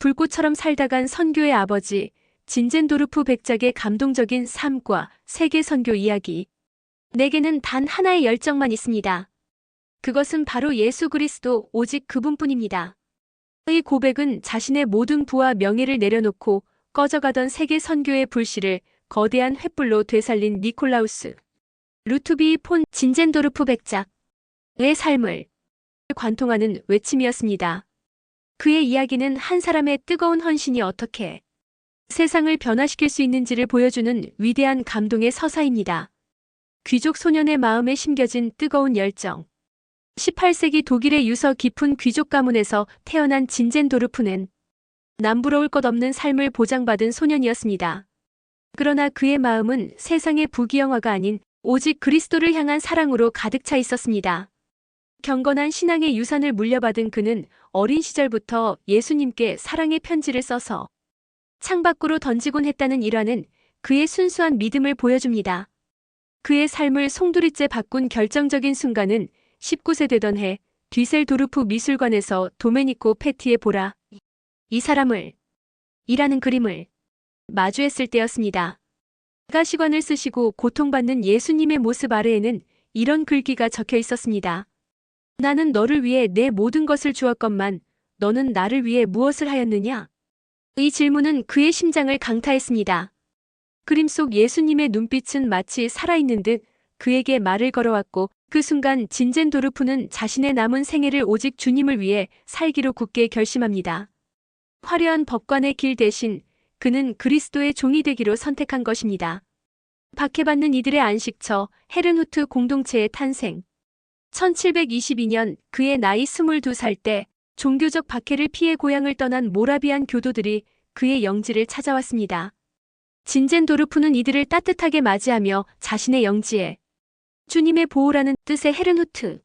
불꽃처럼 살다간 선교의 아버지 진젠도르프 백작의 감동적인 삶과 세계 선교 이야기. 내게는 단 하나의 열정만 있습니다. 그것은 바로 예수 그리스도, 오직 그분뿐입니다. 이 고백은 자신의 모든 부와 명예를 내려놓고 꺼져가던 세계 선교의 불씨를 거대한 횃불로 되살린 니콜라우스 루투비 폰 진젠도르프 백작의 삶을 관통하는 외침이었습니다. 그의 이야기는 한 사람의 뜨거운 헌신이 어떻게 세상을 변화시킬 수 있는지를 보여주는 위대한 감동의 서사입니다. 귀족 소년의 마음에 심겨진 뜨거운 열정. 18세기 독일의 유서 깊은 귀족 가문에서 태어난 진젠도르프는 남부러울 것 없는 삶을 보장받은 소년이었습니다. 그러나 그의 마음은 세상의 부귀영화가 아닌 오직 그리스도를 향한 사랑으로 가득 차 있었습니다. 경건한 신앙의 유산을 물려받은 그는 어린 시절부터 예수님께 사랑의 편지를 써서 창밖으로 던지곤 했다는 일화는 그의 순수한 믿음을 보여줍니다. 그의 삶을 송두리째 바꾼 결정적인 순간은 19세 되던 해 뒤셀도르프 미술관에서 도메니코 페티의 보라 이 사람을 이라는 그림을 마주했을 때였습니다. 그가 시관을 쓰시고 고통받는 예수님의 모습 아래에는 이런 글귀가 적혀 있었습니다. 나는 너를 위해 내 모든 것을 주었건만 너는 나를 위해 무엇을 하였느냐? 이 질문은 그의 심장을 강타했습니다. 그림 속 예수님의 눈빛은 마치 살아있는 듯 그에게 말을 걸어왔고 그 순간 진젠도르프는 자신의 남은 생애를 오직 주님을 위해 살기로 굳게 결심합니다. 화려한 법관의 길 대신 그는 그리스도의 종이 되기로 선택한 것입니다. 박해받는 이들의 안식처 헤른후트 공동체의 탄생. 1722년 그의 나이 22살 때 종교적 박해를 피해 고향을 떠난 모라비안 교도들이 그의 영지를 찾아왔습니다. 진젠도르프는 이들을 따뜻하게 맞이하며 자신의 영지에 주님의 보호라는 뜻의 헤른후트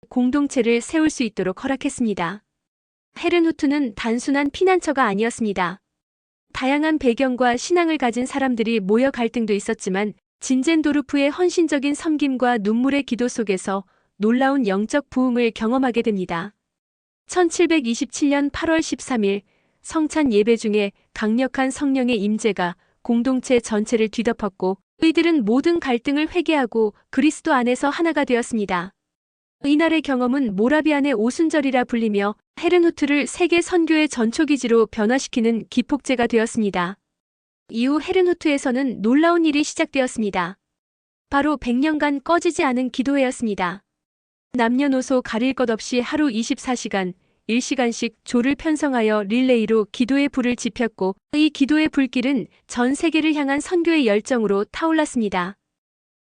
공동체를 세울 수 있도록 허락했습니다. 헤른후트는 단순한 피난처가 아니었습니다. 다양한 배경과 신앙을 가진 사람들이 모여 갈등도 있었지만 진젠도르프의 헌신적인 섬김과 눈물의 기도 속에서 놀라운 영적 부흥을 경험하게 됩니다. 1727년 8월 13일 성찬 예배 중에 강력한 성령의 임재가 공동체 전체를 뒤덮었고 이들은 모든 갈등을 회개하고 그리스도 안에서 하나가 되었습니다. 이날의 경험은 모라비안의 오순절이라 불리며 헤른후트를 세계 선교의 전초기지로 변화시키는 기폭제가 되었습니다. 이후 헤른후트에서는 놀라운 일이 시작되었습니다. 바로 100년간 꺼지지 않은 기도회였습니다. 남녀노소 가릴 것 없이 하루 24시간, 1시간씩 조를 편성하여 릴레이로 기도의 불을 지폈고 이 기도의 불길은 전 세계를 향한 선교의 열정으로 타올랐습니다.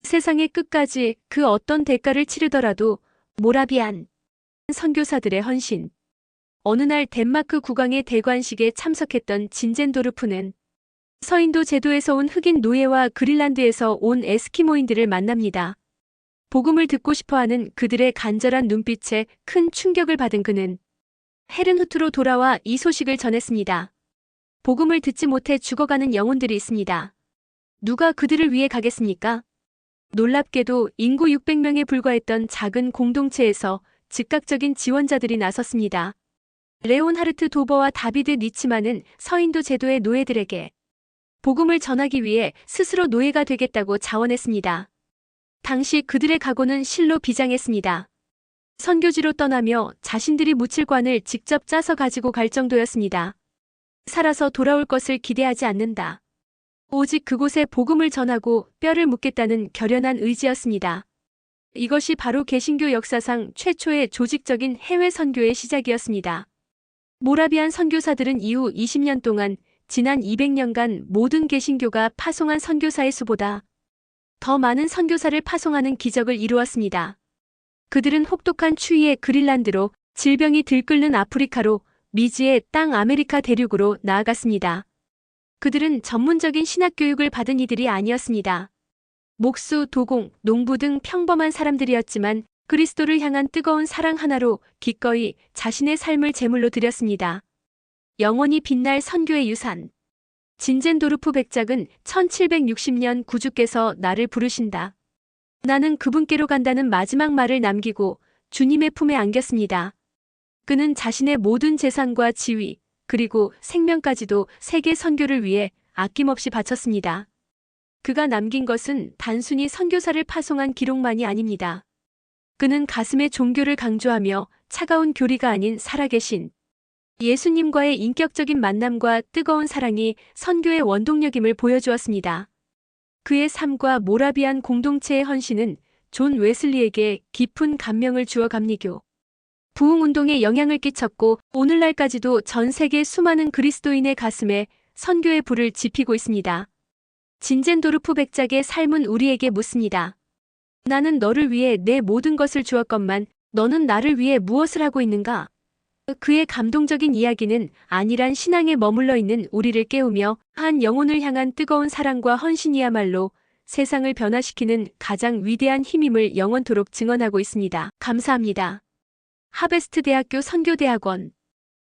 세상의 끝까지 그 어떤 대가를 치르더라도 모라비안 선교사들의 헌신. 어느 날 덴마크 국왕의 대관식에 참석했던 진젠도르프는 서인도 제도에서 온 흑인 노예와 그린란드에서 온 에스키모인들을 만납니다. 복음을 듣고 싶어하는 그들의 간절한 눈빛에 큰 충격을 받은 그는 헤른후트로 돌아와 이 소식을 전했습니다. 복음을 듣지 못해 죽어가는 영혼들이 있습니다. 누가 그들을 위해 가겠습니까? 놀랍게도 인구 600명에 불과했던 작은 공동체에서 즉각적인 지원자들이 나섰습니다. 레온하르트 도버와 다비드 니츠만은 서인도 제도의 노예들에게 복음을 전하기 위해 스스로 노예가 되겠다고 자원했습니다. 당시 그들의 각오는 실로 비장했습니다. 선교지로 떠나며 자신들이 묻힐 관을 직접 짜서 가지고 갈 정도였습니다. 살아서 돌아올 것을 기대하지 않는다. 오직 그곳에 복음을 전하고 뼈를 묻겠다는 결연한 의지였습니다. 이것이 바로 개신교 역사상 최초의 조직적인 해외 선교의 시작이었습니다. 모라비안 선교사들은 이후 20년 동안 지난 200년간 모든 개신교가 파송한 선교사의 수보다 더 많은 선교사를 파송하는 기적을 이루었습니다. 그들은 혹독한 추위의 그린란드로, 질병이 들끓는 아프리카로, 미지의 땅 아메리카 대륙으로 나아갔습니다. 그들은 전문적인 신학교육을 받은 이들이 아니었습니다. 목수, 도공, 농부 등 평범한 사람들이었지만 그리스도를 향한 뜨거운 사랑 하나로 기꺼이 자신의 삶을 제물로 드렸습니다. 영원히 빛날 선교의 유산. 진젠도르프 백작은 1760년 구주께서 나를 부르신다. 나는 그분께로 간다는 마지막 말을 남기고 주님의 품에 안겼습니다. 그는 자신의 모든 재산과 지위, 그리고 생명까지도 세계 선교를 위해 아낌없이 바쳤습니다. 그가 남긴 것은 단순히 선교사를 파송한 기록만이 아닙니다. 그는 가슴에 종교를 강조하며 차가운 교리가 아닌 살아계신 예수님과의 인격적인 만남과 뜨거운 사랑이 선교의 원동력임을 보여주었습니다. 그의 삶과 모라비안 공동체의 헌신은 존 웨슬리에게 깊은 감명을 주어 감리교 부흥운동에 영향을 끼쳤고 오늘날까지도 전 세계 수많은 그리스도인의 가슴에 선교의 불을 지피고 있습니다. 진젠도르프 백작의 삶은 우리에게 묻습니다. 나는 너를 위해 내 모든 것을 주었건만 너는 나를 위해 무엇을 하고 있는가? 그의 감동적인 이야기는 안일한 신앙에 머물러 있는 우리를 깨우며 한 영혼을 향한 뜨거운 사랑과 헌신이야말로 세상을 변화시키는 가장 위대한 힘임을 영원토록 증언하고 있습니다. 감사합니다. 하베스트 대학교 선교대학원